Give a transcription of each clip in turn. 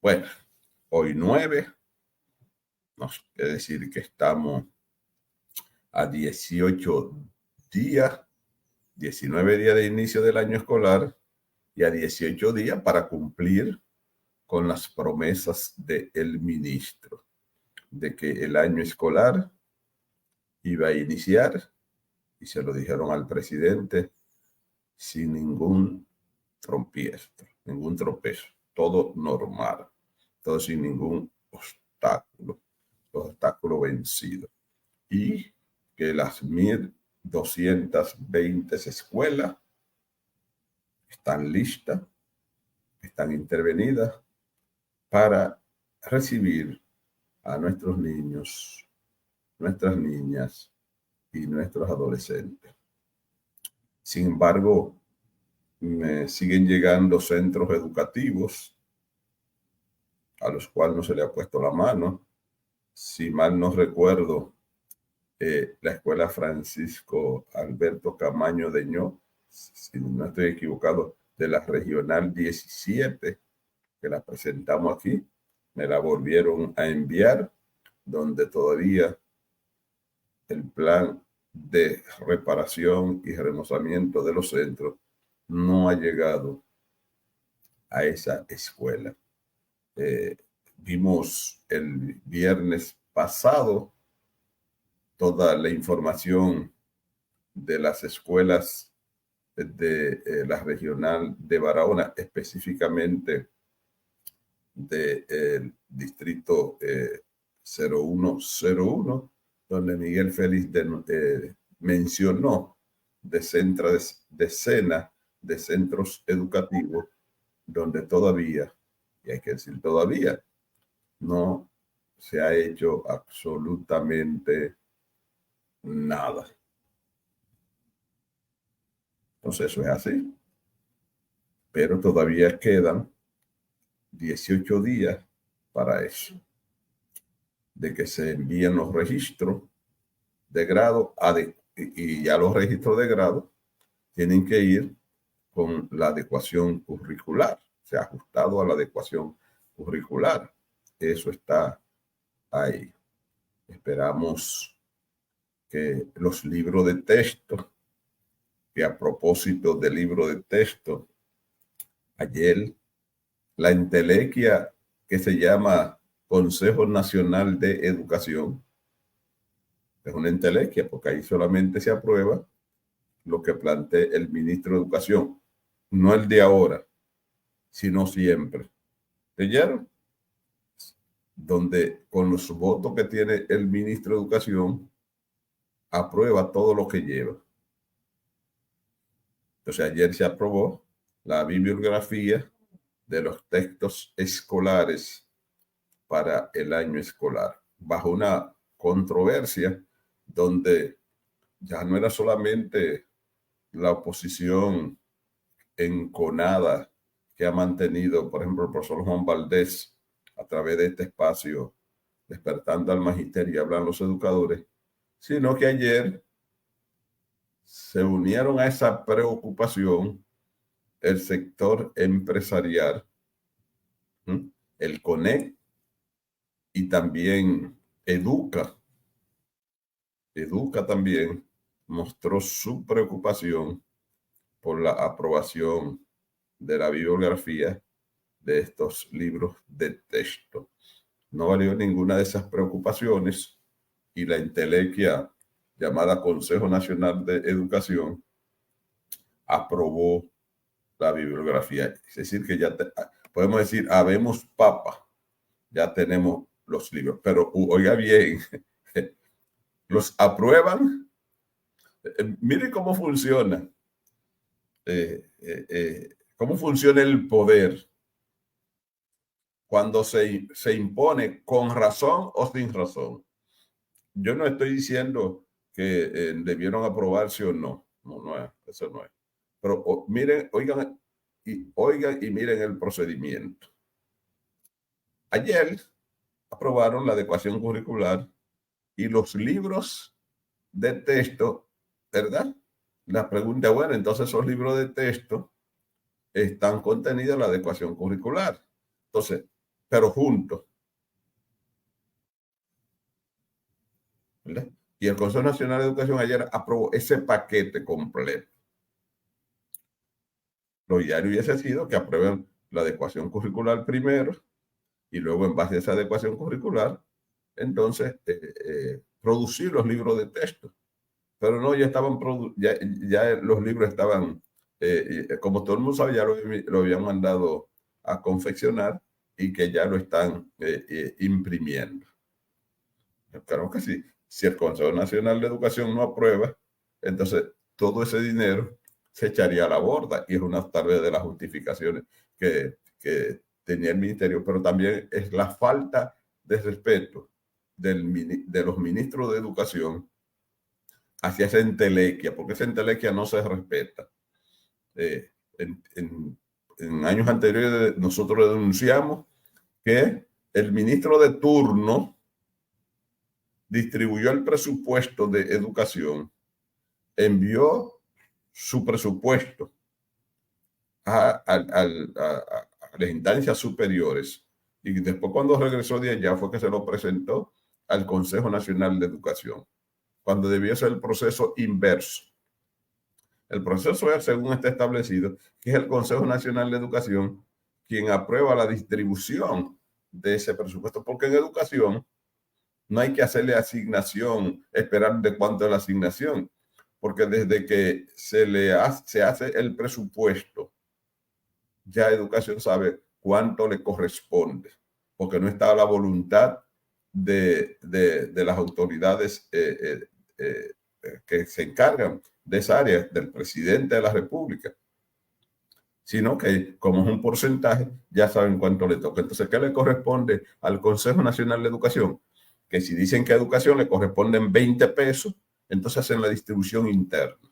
Bueno, hoy 9, nos quiere decir que estamos a 18 días, 19 días de inicio del año escolar y a 18 días para cumplir con las promesas del ministro de que el año escolar iba a iniciar, y se lo dijeron al presidente, sin ningún tropezo, todo normal, todo sin ningún obstáculo vencido. Y que las 1.220 escuelas están listas, están intervenidas para recibir a nuestros niños, nuestras niñas y nuestros adolescentes. Sin embargo, me siguen llegando centros educativos a los cuales no se le ha puesto la mano. Si mal no recuerdo, la escuela Francisco Alberto Camaño de Ño, si no estoy equivocado, de la Regional 17, que la presentamos aquí, me la volvieron a enviar, donde todavía el plan de reparación y remozamiento de los centros no ha llegado a esa escuela. Vimos el viernes pasado toda la información de las escuelas de la regional de Barahona, específicamente del distrito 0101, donde Miguel Félix mencionó decenas de centros educativos donde todavía, y hay que decir todavía, no se ha hecho absolutamente nada. Entonces eso es así. Pero todavía quedan 18 días para eso, de que se envíen los registros de grado y ya los registros de grado tienen que ir con la adecuación curricular, o sea, ajustado a la adecuación curricular. Eso está ahí. Esperamos que los libros de texto, que a propósito del libro de texto, ayer la entelequia que se llama Consejo Nacional de Educación, es una entelequia porque ahí solamente se aprueba lo que plantea el ministro de Educación, no el de ahora, sino siempre. ¿Leyeron? Donde con los votos que tiene el ministro de Educación, aprueba todo lo que lleva. Entonces ayer se aprobó la bibliografía de los textos escolares para el año escolar, bajo una controversia donde ya no era solamente la oposición enconada que ha mantenido, por ejemplo, el profesor Juan Valdés a través de este espacio, Despertando al Magisterio, y hablan los educadores, sino que ayer se unieron a esa preocupación el sector empresarial, el CONEC, y también Educa. Educa también mostró su preocupación por la aprobación de la bibliografía de estos libros de texto. No valió ninguna de esas preocupaciones y la entelequia llamada Consejo Nacional de Educación aprobó la bibliografía. Es decir, que ya podemos decir, habemos papa, ya tenemos los libros, pero oiga bien, los aprueban. Mire cómo funciona. Cómo funciona el poder cuando se impone con razón o sin razón. Yo no estoy diciendo que debieron aprobarse o no. No es, eso no es. Pero miren, oigan y miren el procedimiento. Ayer aprobaron la adecuación curricular y los libros de texto, ¿verdad? La pregunta, bueno, entonces esos libros de texto están contenidos en la adecuación curricular. Entonces, pero juntos, ¿verdad? Y el Consejo Nacional de Educación ayer aprobó ese paquete completo. Lo ideal hubiese sido que aprueben la adecuación curricular primero y luego en base a esa adecuación curricular, entonces producir los libros de texto. Pero no, ya estaban, ya los libros estaban, como todo el mundo sabe, ya lo habían mandado a confeccionar y que ya lo están imprimiendo. Claro que sí. Si el Consejo Nacional de Educación no aprueba, entonces todo ese dinero se echaría a la borda y es una tal vez de las justificaciones que tenía el ministerio, pero también es la falta de respeto de los ministros de educación hacia esa entelequia, porque esa entelequia no se respeta. Eh, en, en, en años anteriores nosotros denunciamos que el ministro de turno distribuyó el presupuesto de educación, envió su presupuesto a las instancias superiores y después cuando regresó de allá fue que se lo presentó al Consejo Nacional de Educación, cuando debió ser el proceso inverso. El proceso es, según está establecido, que es el Consejo Nacional de Educación quien aprueba la distribución de ese presupuesto, porque en educación no hay que hacerle asignación, esperar de cuánto es la asignación, porque desde que se hace el presupuesto, ya educación sabe cuánto le corresponde, porque no está la voluntad de las autoridades que se encargan de esa área, del presidente de la República, sino que como es un porcentaje, ya saben cuánto le toca. Entonces, ¿qué le corresponde al Consejo Nacional de Educación? Que si dicen que a educación le corresponden 20 pesos, entonces hacen la distribución interna.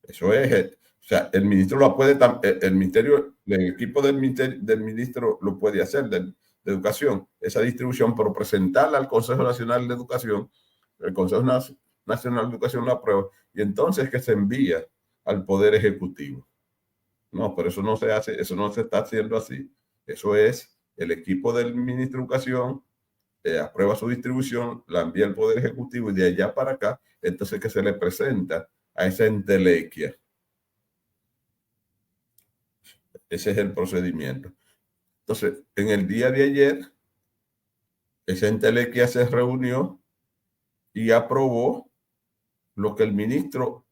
Eso es, o sea, el ministro lo puede, el ministerio, el equipo del ministro lo puede hacer, de educación, esa distribución, pero presentarla al Consejo Nacional de Educación, el Consejo Nacional de Educación la aprueba, y entonces que se envía al Poder Ejecutivo. No, pero eso no se hace, eso no se está haciendo así. Eso es el equipo del ministro de Educación, aprueba su distribución, la envía al Poder Ejecutivo y de allá para acá, entonces que se le presenta a esa entelequia. Ese es el procedimiento. Entonces, en el día de ayer, esa entelequia se reunió y aprobó lo que el ministro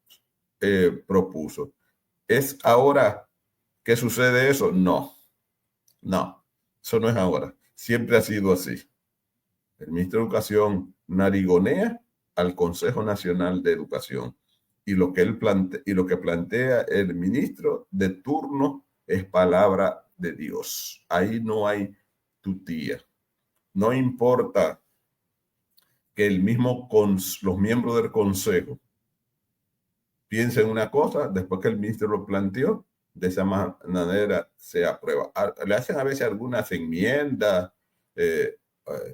propuso. ¿Es ahora que sucede eso? No, no, eso no es ahora. Siempre ha sido así. El ministro de Educación narigonea al Consejo Nacional de Educación y lo que plantea el ministro de turno es palabra de Dios. Ahí no hay tutía. No importa que los miembros del consejo piensen una cosa, después que el ministro lo planteó, de esa manera se aprueba. Le hacen a veces algunas enmiendas,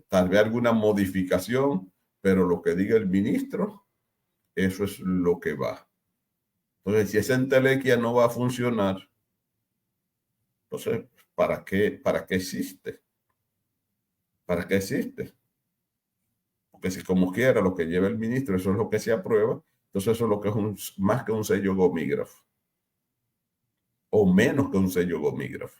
tal vez alguna modificación, pero lo que diga el ministro, eso es lo que va. Entonces, si esa entelequia no va a funcionar, entonces, ¿para qué existe? ¿Para qué existe? Porque si como quiera lo que lleva el ministro, eso es lo que se aprueba, entonces eso es lo que es más que un sello gomígrafo, o menos que un sello gomígrafo.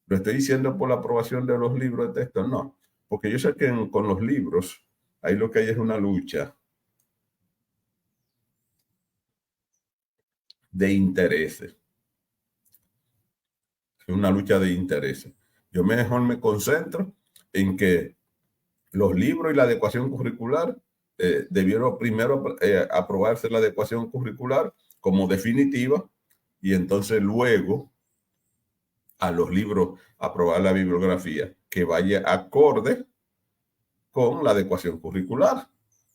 ¿Lo estoy diciendo por la aprobación de los libros de texto? No, porque yo sé que con los libros, ahí lo que hay es una lucha de intereses. Es una lucha de intereses. Yo mejor me concentro en que los libros y la adecuación curricular debieron primero aprobarse la adecuación curricular como definitiva y entonces luego a los libros aprobar la bibliografía que vaya acorde con la adecuación curricular.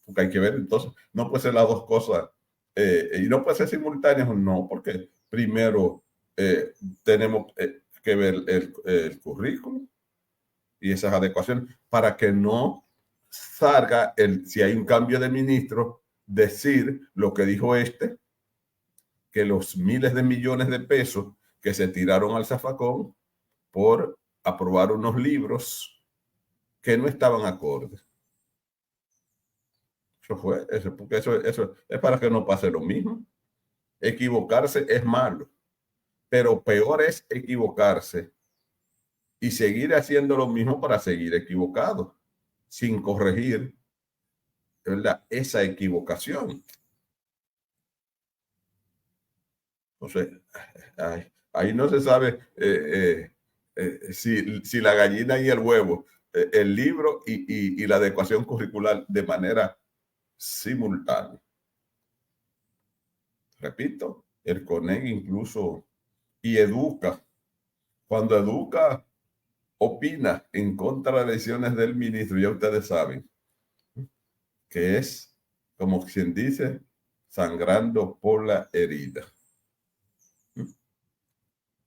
Porque hay que ver, entonces, no puede ser las dos cosas y no puede ser simultáneas, no, porque primero tenemos que ver el currículum y esas adecuaciones para que no salga, si hay un cambio de ministro, decir lo que dijo que los miles de millones de pesos que se tiraron al zafacón por aprobar unos libros que no estaban acordes. Eso fue, eso, porque eso es para que no pase lo mismo. Equivocarse es malo, pero peor es equivocarse y seguir haciendo lo mismo para seguir equivocado, sin corregir, ¿verdad?, esa equivocación. Entonces, ahí no se sabe si la gallina y el huevo, el libro y la adecuación curricular de manera simultánea. Repito, el CONEC incluso y educa. Cuando educa, opina en contra de decisiones del ministro, ya ustedes saben que es, como quien dice, sangrando por la herida.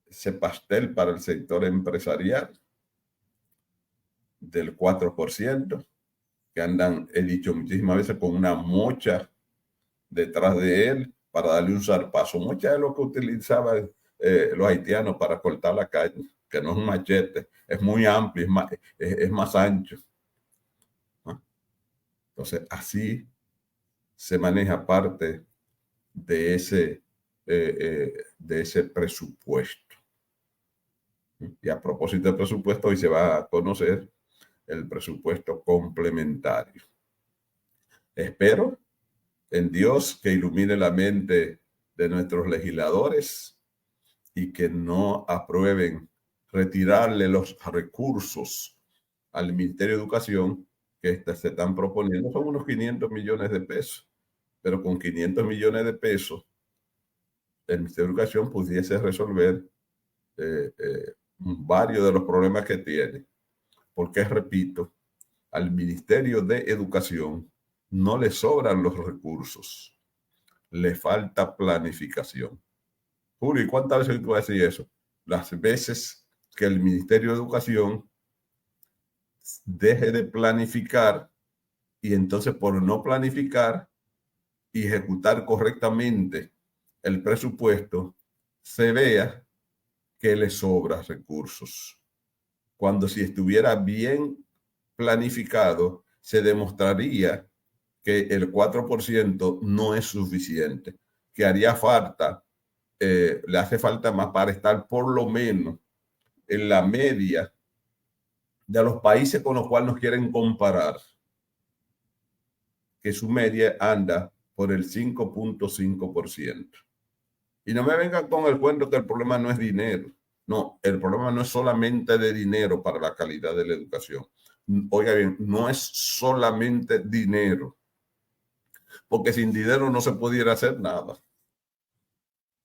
Ese pastel para el sector empresarial del 4%, que andan, he dicho muchísimas veces, con una mocha detrás de él para darle un zarpazo. Mocha es lo que utilizaban los haitianos para cortar la calle, que no es un machete, es muy amplio, es más ancho. ¿No? Entonces, así se maneja parte de ese presupuesto. Y a propósito del presupuesto, hoy se va a conocer el presupuesto complementario. Espero en Dios que ilumine la mente de nuestros legisladores y que no aprueben retirarle los recursos al Ministerio de Educación que se están proponiendo. Son unos 500 millones de pesos, pero con 500 millones de pesos el Ministerio de Educación pudiese resolver varios de los problemas que tiene. Porque, repito, al Ministerio de Educación no le sobran los recursos, le falta planificación. Julio, ¿y cuántas veces tú vas a decir eso? Las veces que el Ministerio de Educación deje de planificar y entonces por no planificar y ejecutar correctamente el presupuesto, se vea que le sobra recursos. Cuando si estuviera bien planificado, se demostraría que el 4% no es suficiente, que haría falta, le hace falta más para estar por lo menos en la media de los países con los cuales nos quieren comparar, que su media anda por el 5.5%. Y no me vengan con el cuento que el problema no es dinero. No, el problema no es solamente de dinero para la calidad de la educación. Oiga bien, no es solamente dinero, porque sin dinero no se pudiera hacer nada.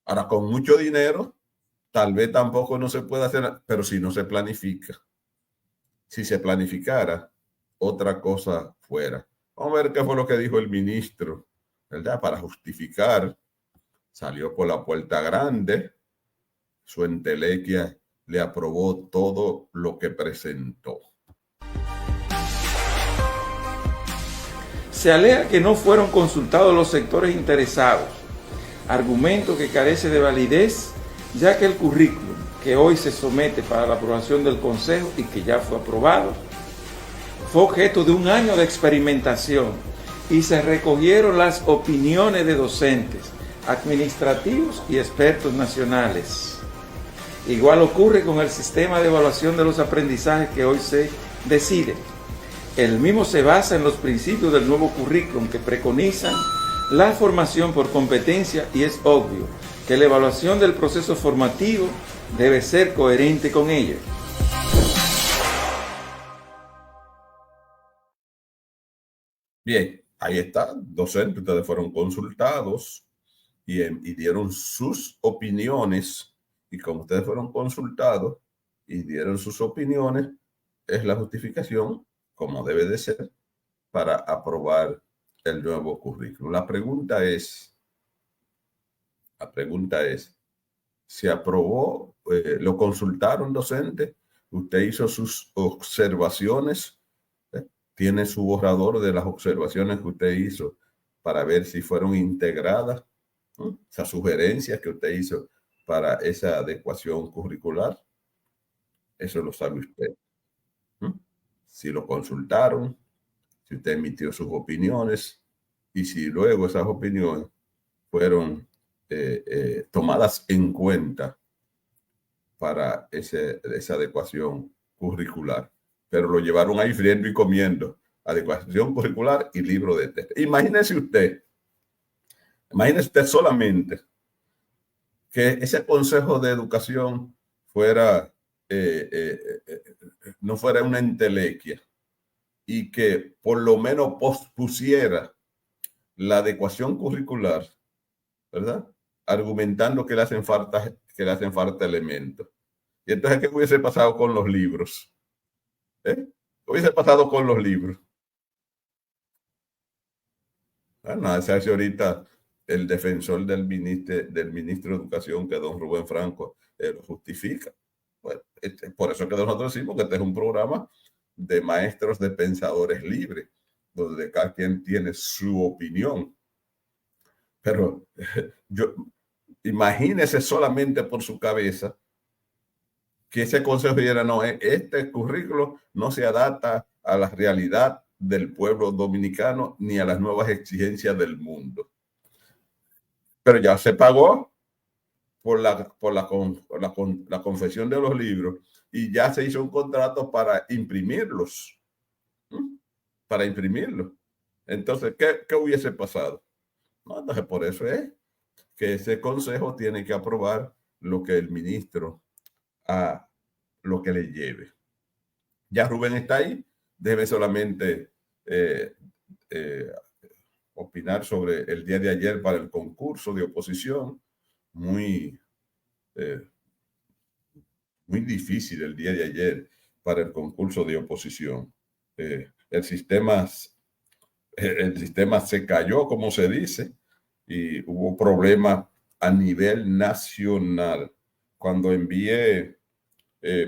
Ahora, con mucho dinero, tal vez tampoco no se pueda hacer, pero si no se planifica. Si se planificara, otra cosa fuera. Vamos a ver qué fue lo que dijo el ministro, ¿verdad? Para justificar, salió por la puerta grande, su entelequia le aprobó todo lo que presentó. Se alega que no fueron consultados los sectores interesados, argumento que carece de validez, ya que el currículum que hoy se somete para la aprobación del Consejo y que ya fue aprobado, fue objeto de un año de experimentación y se recogieron las opiniones de docentes, administrativos y expertos nacionales. Igual ocurre con el sistema de evaluación de los aprendizajes que hoy se decide. El mismo se basa en los principios del nuevo currículum que preconizan la formación por competencia y es obvio que la evaluación del proceso formativo debe ser coherente con ello. Bien, ahí está, docentes, ustedes fueron consultados y dieron sus opiniones, y como ustedes fueron consultados y dieron sus opiniones, es la justificación, como debe de ser, para aprobar el nuevo currículum. La pregunta es, ¿se aprobó? ¿Lo consultaron, docente? ¿Usted hizo sus observaciones? ¿Tiene su borrador de las observaciones que usted hizo para ver si fueron integradas? Esas sugerencias que usted hizo para esa adecuación curricular. Eso lo sabe usted. Si lo consultaron, si usted emitió sus opiniones y si luego esas opiniones fueron tomadas en cuenta para esa adecuación curricular. Pero lo llevaron ahí friendo y comiendo. Adecuación curricular y libro de texto. Imagínese usted solamente que ese Consejo de Educación fuera, no fuera una entelequia y que por lo menos pospusiera la adecuación curricular, ¿verdad? Argumentando que le hacen falta elementos. Y entonces, ¿qué hubiese pasado con los libros? ¿Qué hubiese pasado con los libros? Bueno, se hace ahorita el defensor del ministro de Educación, que es don Rubén Franco, lo justifica. Bueno, por eso que nosotros decimos que este es un programa de maestros, de pensadores libres, donde cada quien tiene su opinión. Pero imagínese solamente por su cabeza que ese consejo dijera, no, este currículo no se adapta a la realidad del pueblo dominicano ni a las nuevas exigencias del mundo. Pero ya se pagó por la confección de los libros y ya se hizo un contrato para imprimirlos. Para imprimirlos. Entonces, ¿qué hubiese pasado? No, entonces, por eso es que ese consejo tiene que aprobar lo que el ministro lo que le lleve. Ya Rubén está ahí, debe solamente opinar sobre el día de ayer para el concurso de oposición. Muy difícil el día de ayer para el concurso de oposición. El sistema se cayó, como se dice, y hubo problemas a nivel nacional. Cuando envié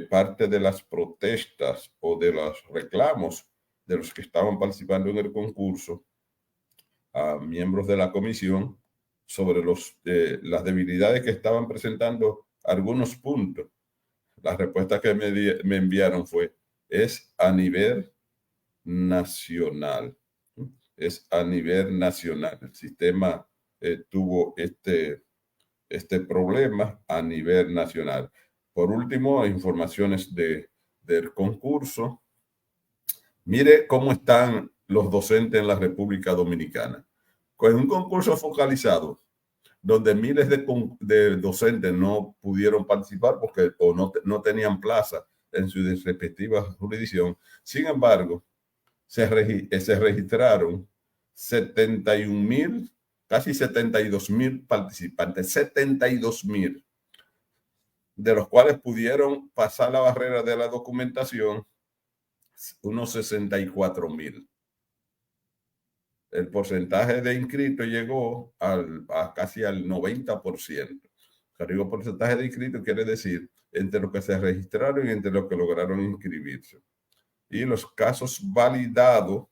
parte de las protestas o de los reclamos de los que estaban participando en el concurso a miembros de la comisión sobre las debilidades que estaban presentando algunos puntos, la respuesta que me enviaron es a nivel nacional. Es a nivel nacional. El sistema tuvo este problema a nivel nacional. Por último, informaciones del concurso. Mire cómo están los docentes en la República Dominicana. Con un concurso focalizado, donde miles de docentes no pudieron participar porque o no tenían plaza en su respectiva jurisdicción. Sin embargo, se registraron 71,000, casi 72,000 participantes, 72,000, de los cuales pudieron pasar la barrera de la documentación unos 64,000. El porcentaje de inscritos llegó a casi al 90%. Digo, porcentaje de inscritos quiere decir entre los que se registraron y entre los que lograron inscribirse. Y los casos validados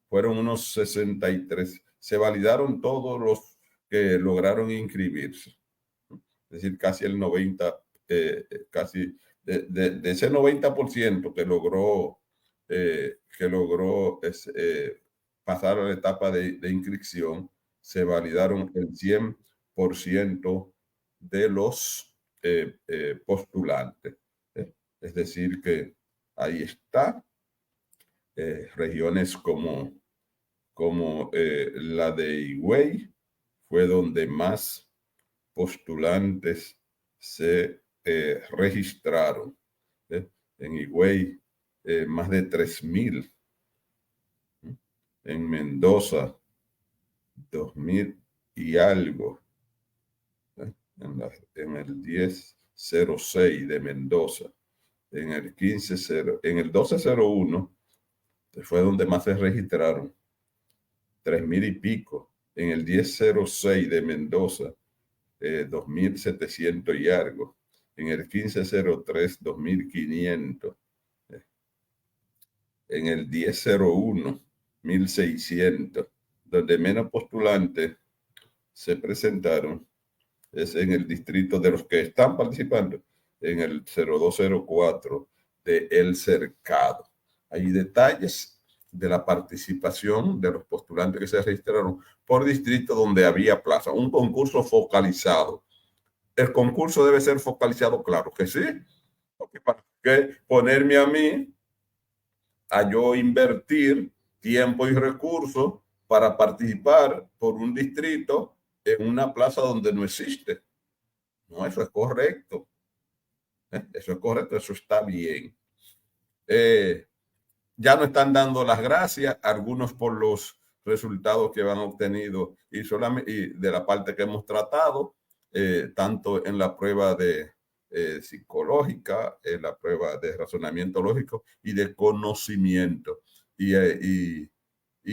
fueron unos 63. Se validaron todos los que lograron inscribirse. Es decir, casi el 90%, casi de ese 90% que logró pasar a la etapa de inscripción, se validaron el 100% de los postulantes. Es decir, que ahí está. Regiones como la de Higüey fue donde más postulantes se registraron. En Higüey, más de 3,000. En Mendoza, 2,000 y algo. En el 1006 de Mendoza. En el 1201 fue donde más se registraron, 3,000 y pico. En el 1006 de Mendoza, 2,700 y algo. En el 1503, 2,500. En el 1001, 1,600. Donde menos postulantes se presentaron es en el distrito de los que están participando, en el 0204 de El Cercado. Hay detalles de la participación de los postulantes que se registraron por distrito donde había plaza. Un concurso focalizado. El concurso debe ser focalizado, claro que sí. Porque ¿para qué ponerme a mí a yo invertir tiempo y recursos para participar por un distrito en una plaza donde no existe? No, eso es correcto. Eso es correcto, eso está bien. Ya no están dando las gracias, algunos por los resultados que han obtenido y de la parte que hemos tratado, tanto en la prueba de psicológica, en la prueba de razonamiento lógico y de conocimiento. Y